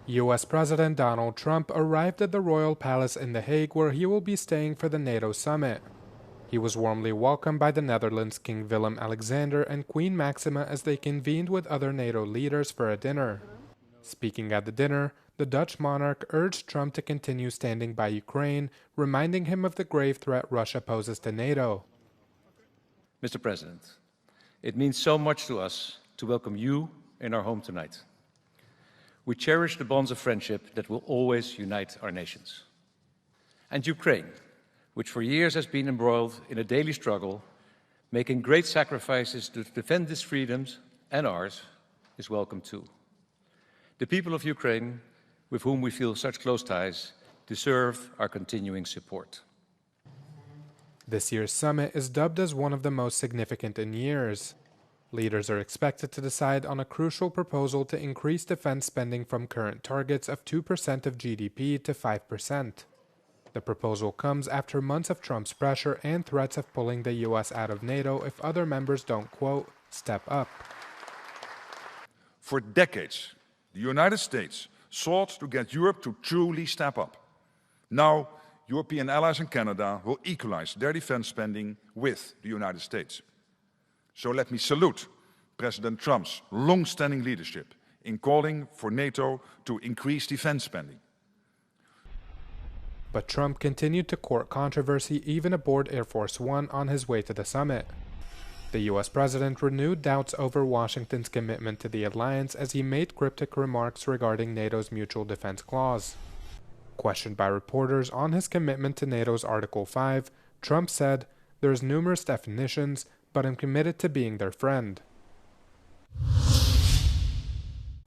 U.S. President Donald Trump arrived at the Royal Palace in The Hague, where he will be staying for the NATO summit. He was warmly welcomed by the Netherlands' King Willem-Alexander and Queen Maxima as they convened with other NATO leaders for a dinner. Speaking at the dinner, the Dutch monarch urged Trump to continue standing by Ukraine, reminding him of the grave threat Russia poses to NATO. Mr. President, it means so much to us to welcome you in our home tonight. We cherish the bonds of friendship that will always unite our nations. And Ukraine, which for years has been embroiled in a daily struggle, making great sacrifices to defend its freedoms and ours, is welcome too. The people of Ukraine, with whom we feel such close ties, deserve our continuing support. This year's summit is dubbed as one of the most significant in years. Leaders are expected to decide on a crucial proposal to increase defense spending from current targets of 2% of GDP to 5%. The proposal comes after months of Trump's pressure and threats of pulling the U.S. out of NATO if other members don't, quote, step up. For decades, the United States sought to get Europe to truly step up. Now, European allies and Canada will equalize their defense spending with the United States. So let me salute President Trump's long-standing leadership in calling for NATO to increase defense spending. But Trump continued to court controversy even aboard Air Force One on his way to the summit. The U.S. president renewed doubts over Washington's commitment to the alliance as he made cryptic remarks regarding NATO's mutual defense clause. Questioned by reporters on his commitment to NATO's Article 5, Trump said, "There's numerous definitions, but I'm committed to being their friend."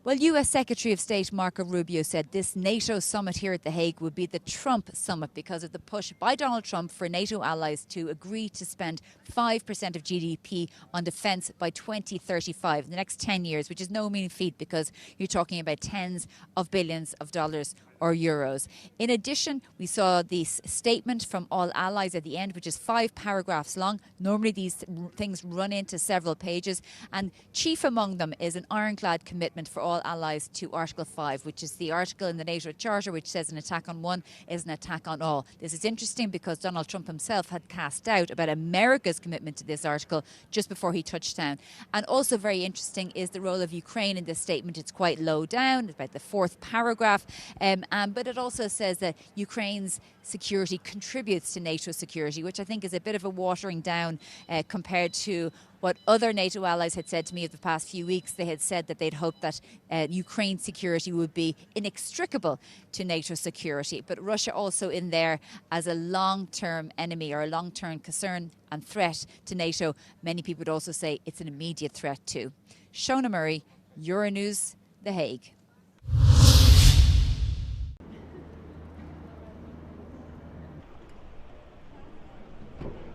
Well, U.S. Secretary of State Marco Rubio said this NATO summit here at The Hague would be the Trump summit because of the push by Donald Trump for NATO allies to agree to spend 5% of GDP on defence by 2035, the next 10 years, which is no mean feat because you're talking about tens of billions of dollars or euros. In addition, we saw this statement from all allies at the end, which is 5 paragraphs long. Normally these things run into several pages, and chief among them is an ironclad commitment for all allies to Article 5, which is the article in the NATO Charter which says an attack on one is an attack on all. This is interesting because Donald Trump himself had cast doubt about America's commitment to this article just before he touched down. And also very interesting is the role of Ukraine in this statement. It's quite low down, it's about the 4th paragraph, but it also says that Ukraine's security contributes to NATO's security, which I think is a bit of a watering down compared to what other NATO allies had said to me over the past few weeks. They had said that they'd hoped that Ukraine's security would be inextricable to NATO security. But Russia also in there as a long-term enemy or a long-term concern and threat to NATO. Many people would also say it's an immediate threat too. Shona Murray, Euronews, The Hague.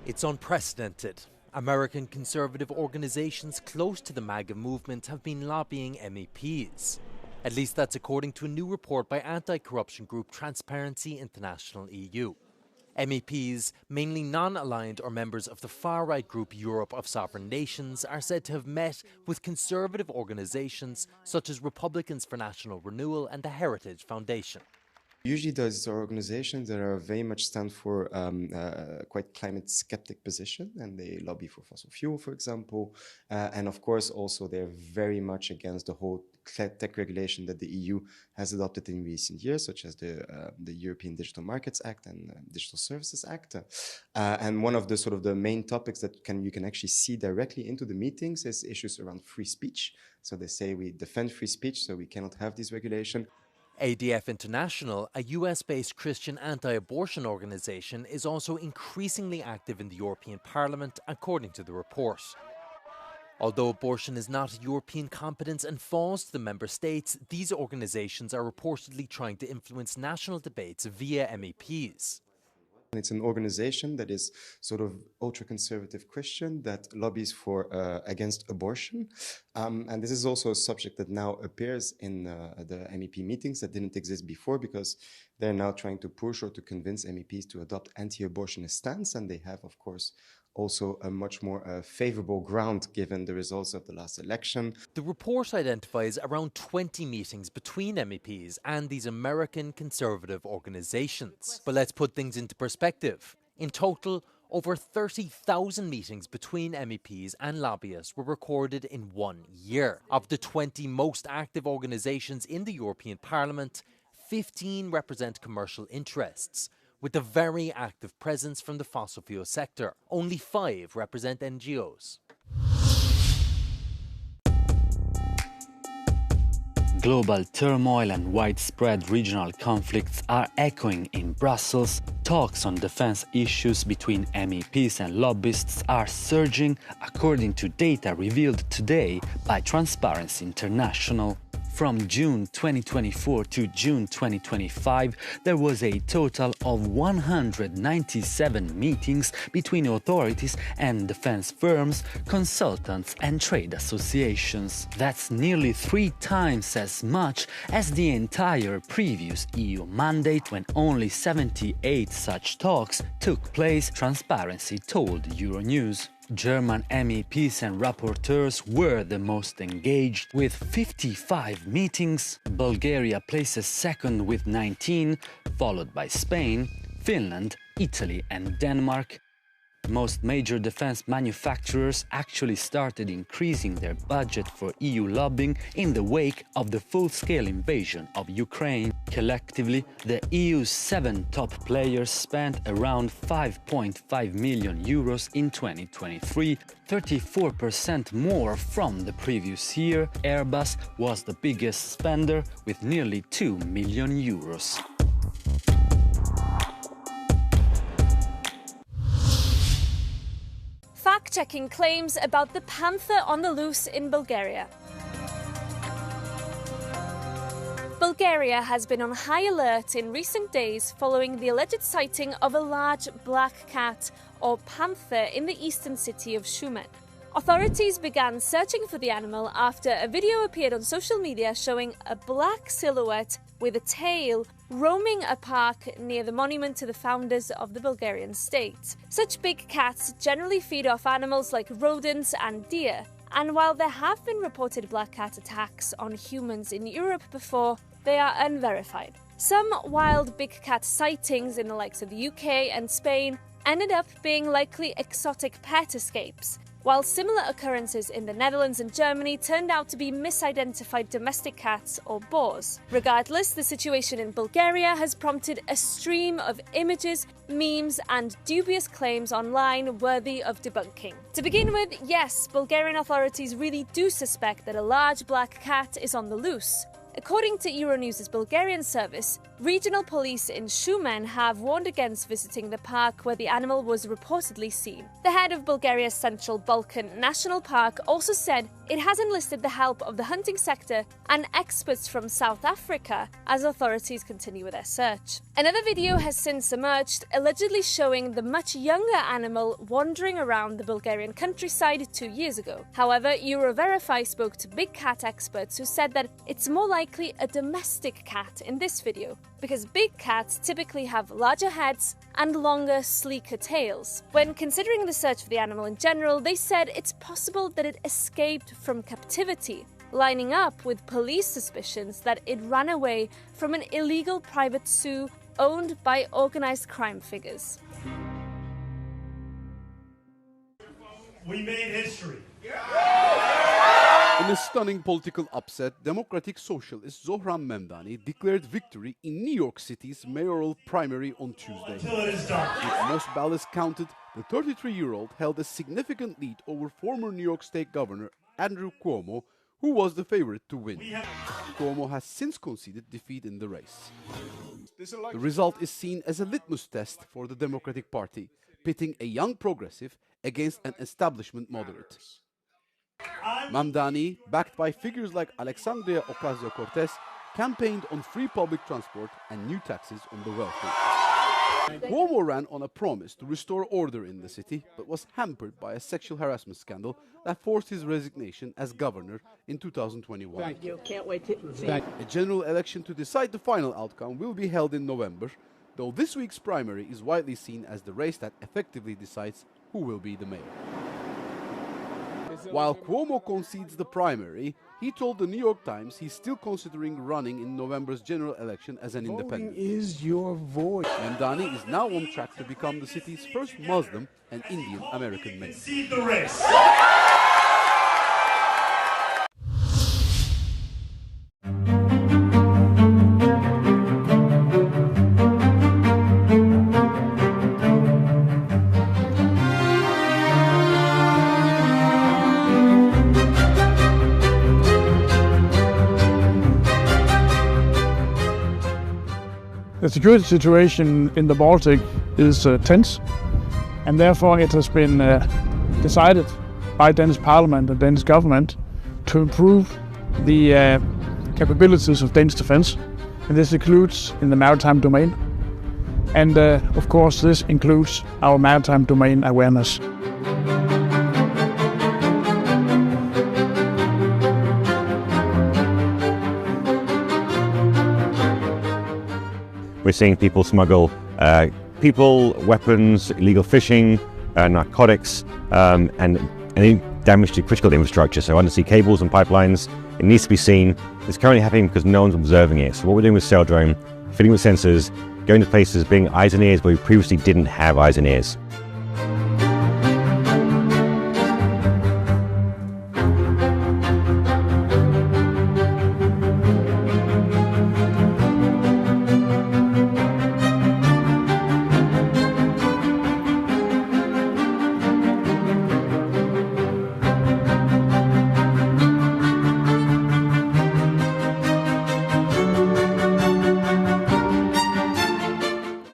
It's unprecedented. American conservative organizations close to the MAGA movement have been lobbying MEPs. At least that's according to a new report by anti-corruption group Transparency International EU. MEPs, mainly non-aligned or members of the far-right group Europe of Sovereign Nations, are said to have met with conservative organizations such as Republicans for National Renewal and the Heritage Foundation. Usually those are organizations that are very much stand for quite climate skeptic position, and they lobby for fossil fuel, for example. And of course, also they're very much against the whole tech regulation that the EU has adopted in recent years, such as the European Digital Markets Act and Digital Services Act. And one of the sort of the main topics that you can actually see directly into the meetings is issues around free speech. So they say we defend free speech, so we cannot have this regulation. ADF International, a US-based Christian anti-abortion organization, is also increasingly active in the European Parliament, according to the report. Although abortion is not a European competence and falls to the member states, these organizations are reportedly trying to influence national debates via MEPs. It's an organization that is sort of ultra-conservative Christian that lobbies for against abortion. And this is also a subject that now appears in the MEP meetings that didn't exist before, because they're now trying to push or to convince MEPs to adopt anti-abortionist stance. And they have, of course, also a much more favorable ground given the results of the last election. The report identifies around 20 meetings between MEPs and these American conservative organizations. But let's put things into perspective. In total, over 30,000 meetings between MEPs and lobbyists were recorded in 1 year. Of the 20 most active organizations in the European Parliament, 15 represent commercial interests, with a very active presence from the fossil fuel sector. Only 5 represent NGOs. Global turmoil and widespread regional conflicts are echoing in Brussels. Talks on defense issues between MEPs and lobbyists are surging, according to data revealed today by Transparency International. From June 2024 to June 2025, there was a total of 197 meetings between authorities and defense firms, consultants and trade associations. That's nearly 3 times as much as the entire previous EU mandate, when only 78 such talks took place, Transparency told Euronews. German MEPs and rapporteurs were the most engaged, with 55 meetings. Bulgaria places second with 19, followed by Spain, Finland, Italy and Denmark. Most major defense manufacturers actually started increasing their budget for EU lobbying in the wake of the full-scale invasion of Ukraine. Collectively, the EU's 7 top players spent around 5.5 million euros in 2023, 34% more from the previous year. Airbus was the biggest spender with nearly 2 million euros. Fact-checking claims about the panther on the loose in Bulgaria. Bulgaria has been on high alert in recent days following the alleged sighting of a large black cat, or panther, in the eastern city of Shumen. Authorities began searching for the animal after a video appeared on social media showing a black silhouette with a tail roaming a park near the monument to the founders of the Bulgarian state. Such big cats generally feed off animals like rodents and deer, and while there have been reported black cat attacks on humans in Europe before, they are unverified. Some wild big cat sightings in the likes of the UK and Spain ended up being likely exotic pet escapes, while similar occurrences in the Netherlands and Germany turned out to be misidentified domestic cats or boars. Regardless, the situation in Bulgaria has prompted a stream of images, memes and dubious claims online worthy of debunking. To begin with, yes, Bulgarian authorities really do suspect that a large black cat is on the loose. According to Euronews' Bulgarian service, regional police in Shumen have warned against visiting the park where the animal was reportedly seen. The head of Bulgaria's Central Balkan National Park also said it has enlisted the help of the hunting sector and experts from South Africa as authorities continue with their search. Another video has since emerged, allegedly showing the much younger animal wandering around the Bulgarian countryside 2 years ago. However, Euroverify spoke to big cat experts who said that it's more likely a domestic cat in this video, because big cats typically have larger heads and longer, sleeker tails. When considering the search for the animal in general, they said it's possible that it escaped from captivity, lining up with police suspicions that it ran away from an illegal private zoo owned by organized crime figures. We made history. In a stunning political upset, Democratic Socialist Zohran Memdani declared victory in New York City's mayoral primary on Tuesday. With most ballots counted, the 33-year-old held a significant lead over former New York State Governor Andrew Cuomo, who was the favorite to win. Cuomo has since conceded defeat in the race. The result is seen as a litmus test for the Democratic Party, pitting a young progressive against an establishment moderate. Mamdani, backed by figures like Alexandria Ocasio-Cortez, campaigned on free public transport and new taxes on the wealthy. Cuomo ran on a promise to restore order in the city, but was hampered by a sexual harassment scandal that forced his resignation as governor in 2021. Thank you. Can't wait to see. A general election to decide the final outcome will be held in November, though this week's primary is widely seen as the race that effectively decides who will be the mayor. While Cuomo concedes the primary, he told the New York Times he's still considering running in November's general election as an independent. Voting is your voice. Memdani is now on track to become the city's first Muslim and Indian American mayor. Concede the race. The security situation in the Baltic is tense, and therefore it has been decided by Danish Parliament and Danish government to improve the capabilities of Danish defense, and this includes in the maritime domain, and of course this includes our maritime domain awareness. We're seeing people smuggle people, weapons, illegal fishing, narcotics, and any damage to critical infrastructure, so undersea cables and pipelines. It needs to be seen. It's currently happening because no one's observing it. So what we're doing with Saildrone, fitting with sensors, going to places, being eyes and ears where we previously didn't have eyes and ears.